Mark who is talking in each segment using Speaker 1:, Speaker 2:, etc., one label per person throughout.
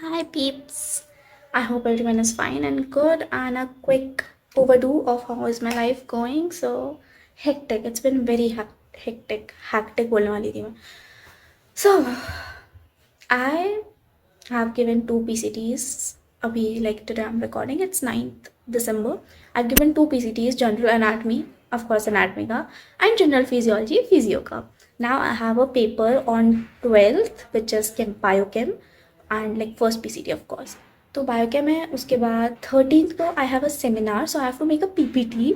Speaker 1: Hi peeps. I hope everyone is fine and good and a quick overview of how is my life going. So hectic. It's been very hectic. Hectic बोलने वाली थी मैं. So I have given two PCTs. Abhi, like today I'm recording. It's 9th December. I've given two PCTs, general anatomy, of course anatomy ka, and general physiology, physio ka. Now I have a paper on 12th, which is biochem, and like first PCT of course. तो biochem है. उसके बाद 13th को I have a seminar, so I have to make a PPT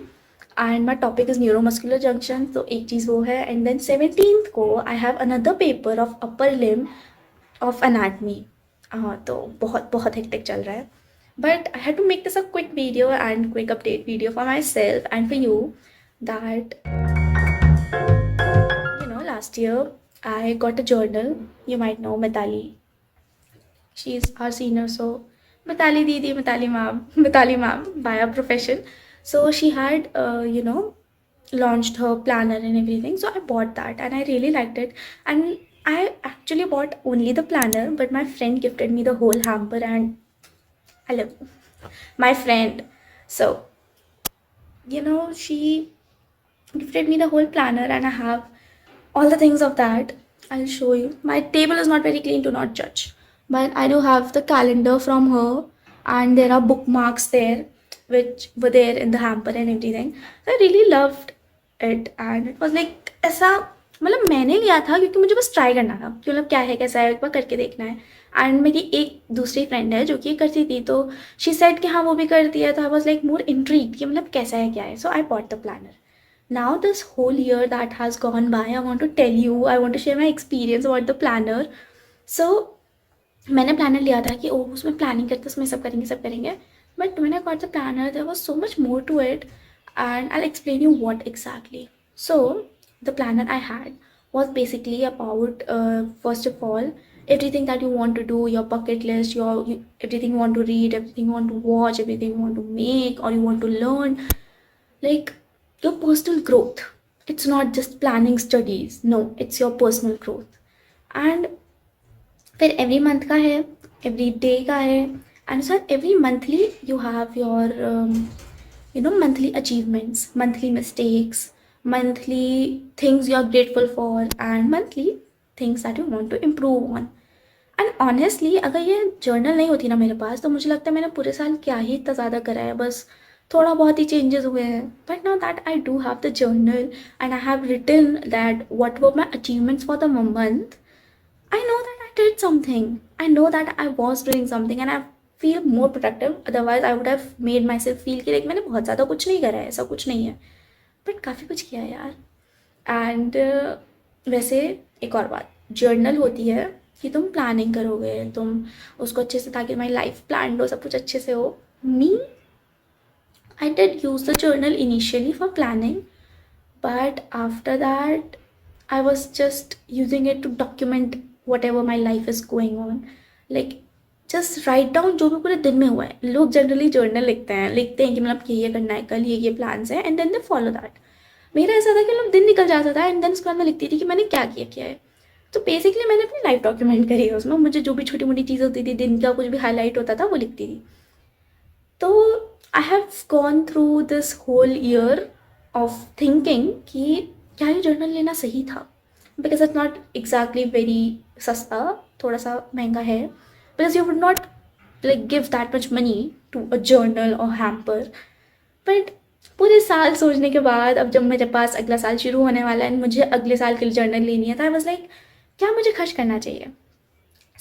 Speaker 1: and my topic is neuromuscular junction. तो एक चीज़ वो है. एंड देन 17th को I have another paper of upper limb of anatomy. हाँ, तो बहुत बहुत हेक्टिक चल रहा है. But I have to make this a quick video and quick update video for myself and for you that last year I got a journal. You might know Mitali. She's our senior, so Mitali Didi, Mitali ma'am by her profession. So she had, launched her planner and everything. So I bought that and I really liked it. And I actually bought only the planner, but my friend gifted me the whole hamper and I love my friend. So, she gifted me the whole planner and I have all the things of that. I'll show you. My table is not very clean, do not judge. But I do have the calendar from her and there are bookmarks there which were there in the hamper and everything. So I really loved it and it was like ऐसा मतलब मैंने लिया था क्योंकि मुझे बस try करना था कि मतलब क्या है कैसा है एक बार करके देखना है. एंड मेरी एक दूसरी फ्रेंड है जो कि करती थी तो शी सेड कि हाँ वो भी करती है. तो I was like more intrigued कि मतलब कैसा है क्या है. So I bought the planner. Now this whole year that has gone by, I want to tell you, I want to share my experience about the planner. So मैंने planner लिया था कि ओह उसमें प्लानिंग करते उसमें सब करेंगे. But when I got the planner there was so much more to it and I'll explain you what exactly. So the planner I had was basically about first of all everything that you want to do, your bucket list, everything you want to read, everything you want to watch, everything you want to make or you want to learn, like your personal growth. It's not just planning studies, no, it's your personal growth. And फिर every month का है, every day का है. And so every monthly you have your monthly achievements, monthly mistakes, monthly things you are grateful for and monthly things that you want to improve on. And honestly अगर ये journal नहीं होती ना मेरे पास तो मुझे लगता है मैंने पूरे साल क्या ही इतना ज़्यादा करा है. बस थोड़ा बहुत ही चेंजेस हुए हैं. But now that I do have the journal and I have written that what were my achievements for the month. I know that I did something. I know that I was doing something and I feel more productive. Otherwise, I would have made myself feel कि like मैंने बहुत ज़्यादा कुछ नहीं करा है, ऐसा कुछ नहीं है. बट काफ़ी कुछ किया है यार. एंड वैसे एक और बात, जर्नल होती है कि तुम प्लानिंग करोगे, तुम उसको अच्छे से, ताकि तुम्हारी लाइफ प्लान हो, सब कुछ अच्छे से हो. मी I did use the journal initially for planning, but after that, I was just using it to document whatever my life is going on. Like, just write down जो भी पूरे दिन में हुआ है. लोग जनरली जर्नल लिखते हैं कि मतलब ये करना है कल, ये प्लान्स है and then they follow that. मेरा ऐसा था कि मतलब दिन निकल जाता था एंड देन उसके बाद मैं लिखती थी कि मैंने क्या किया है. तो बेसिकली मैंने अपनी लाइफ डॉक्यूमेंट करी है उसमें. मुझे जो भी छोटी मोटी चीज़ होती थी, दिन का कुछ भी हाईलाइट होता था, वो लिखती थी. तो I have gone through this whole year of thinking कि क्या ये जर्नल लेना सही था. Because it's not exactly very सस्ता, थोड़ा सा महंगा है. Because you would not like give that much money to a journal और हैम्पर. बट पूरे साल सोचने के बाद अब जब मेरे पास अगला साल शुरू होने वाला है, मुझे अगले साल के लिए जर्नल लेनी है, तो आई वॉज लाइक क्या मुझे खर्च करना चाहिए.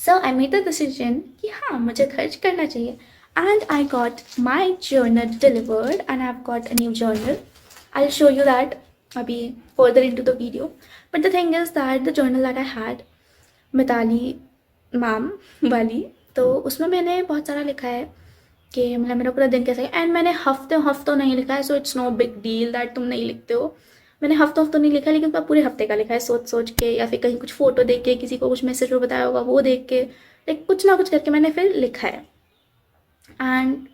Speaker 1: सो आई मेड द डिसीजन कि हाँ मुझे खर्च करना चाहिए. And I got my journal delivered and I've got a new journal. I'll show you that maybe further into the video. But the thing is that the journal that I had, Mitali ma'am वाली, तो उसमें मैंने बहुत सारा लिखा है कि मतलब मेरा पूरा दिन कैसा है. एंड मैंने हफ्तों नहीं लिखा है. So it's no big deal that तुम नहीं लिखते हो. मैंने हफ्तों नहीं लिखा, लेकिन पूरे हफ्ते का लिखा है सोच के, या फिर कहीं कुछ फ़ोटो देख के, किसी को कुछ मैसेज में बताया होगा वो देख के, लाइक कुछ ना कुछ करके मैंने फिर लिखा है. एंड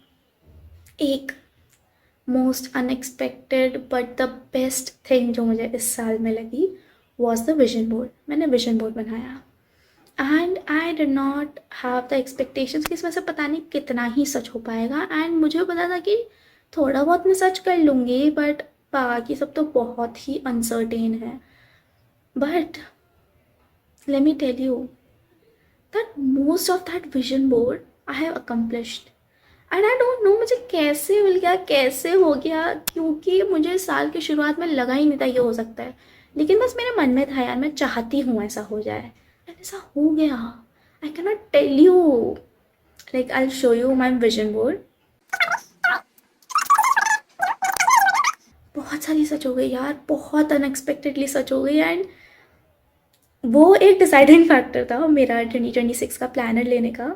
Speaker 1: एक most unexpected but the best thing जो मुझे इस साल में लगी वॉज द विजन बोर्ड. मैंने विजन बोर्ड बनाया and I did not have the expectations कि इसमें से पता नहीं कितना ही सच हो पाएगा। एंड मुझे पता था कि थोड़ा बहुत मैं सच कर लूँगी, बट बाकी सब तो बहुत ही अनसर्टेन है। But let me tell you that most of that vision board I have accomplished. And I don't know मुझे कैसे मिल गया, कैसे हो गया, क्योंकि मुझे साल की शुरुआत में लगा ही नहीं था ये हो सकता है। लेकिन बस मेरे मन में था यार, मैं चाहती हूँ ऐसा हो जाए, एंड ऐसा हो गया। I can not tell you, like I show you my vision board. बहुत सारी सच हो गई यार, बहुत अनएक्सपेक्टेडली सच हो गई। एंड वो एक डिसाइडिंग फैक्टर था मेरा 2026 का प्लानर लेने का,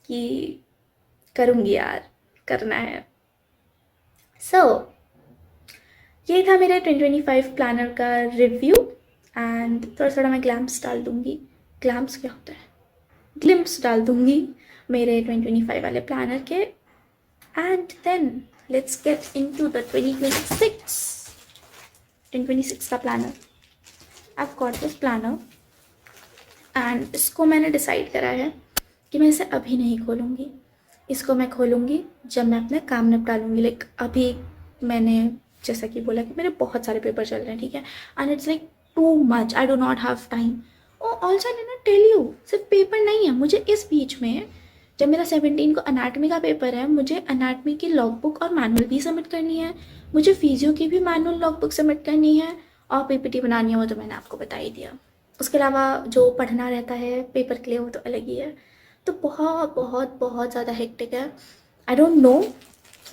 Speaker 1: कि करूँगी यार, करना है। सो ये था मेरे 2025 प्लानर का रिव्यू। एंड थोड़ा थोड़ा मैं ग्लैम्स डाल दूँगी, ग्लैम्स क्या होता है, ग्लिम्स डाल दूँगी मेरे 2025 वाले प्लानर के। And then let's get into the 2026 का planner. I have got this planner and इसको मैंने डिसाइड करा है कि मैं इसे अभी नहीं खोलूँगी। इसको मैं खोलूँगी जब मैं अपने काम निपटा लूँगी। लाइक अभी मैंने जैसा कि बोला कि मेरे बहुत सारे पेपर चल रहे हैं, ठीक है, and it's like too much, I do not have time. Also I did not tell you, सिर्फ पेपर नहीं है, मुझे इस बीच में जब मेरा 17 को अनाटमी का पेपर है, मुझे अनाटमी की लॉगबुक और मैनुअल भी सबमिट करनी है, मुझे फिजियो की भी मैनुअल लॉगबुक सबमिट करनी है, और पीपीटी बनानी है, वो तो मैंने आपको बता ही दिया। उसके अलावा जो पढ़ना रहता है पेपर के लिए वो तो अलग ही है। तो बहुत बहुत बहुत ज़्यादा हेक्टिक है। आई डोंट नो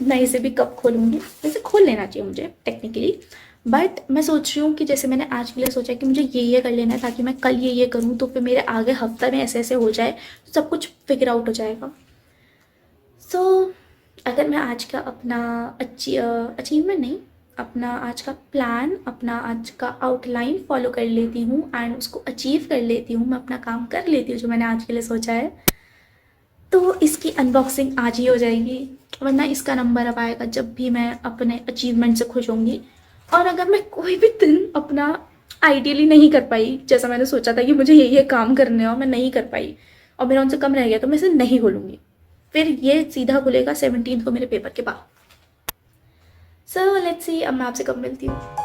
Speaker 1: मैं इसे भी कब खोलूँगी। वैसे खोल लेना चाहिए मुझे टेक्निकली, बट मैं सोच रही हूँ कि जैसे मैंने आज के लिए सोचा कि मुझे ये कर लेना है ताकि मैं कल ये करूँ, तो फिर मेरे आगे हफ्ता में ऐसे ऐसे हो जाए तो सब कुछ फिगर आउट हो जाएगा। सो अगर मैं आज का अपना अचीवमेंट नहीं, अपना आज का प्लान, अपना आज का आउटलाइन फॉलो कर लेती हूँ एंड उसको अचीव कर लेती हूँ, मैं अपना काम कर लेती हूँ जो मैंने आज के लिए सोचा है, तो इसकी अनबॉक्सिंग आज ही हो जाएगी। वरना इसका नंबर अब आएगा जब भी मैं अपने अचीवमेंट से खुश होंगी। और अगर मैं कोई भी दिन अपना आइडियली नहीं कर पाई, जैसा मैंने सोचा था कि मुझे ये काम करने और मैं नहीं कर पाई और मेरा उनसे कम रह गया, तो मैं इसे नहीं खोलूँगी। फिर ये सीधा खुलेगा 17 को मेरे पेपर के बाद। सो लेट्स सी अब मैं आपसे कब मिलती हूँ।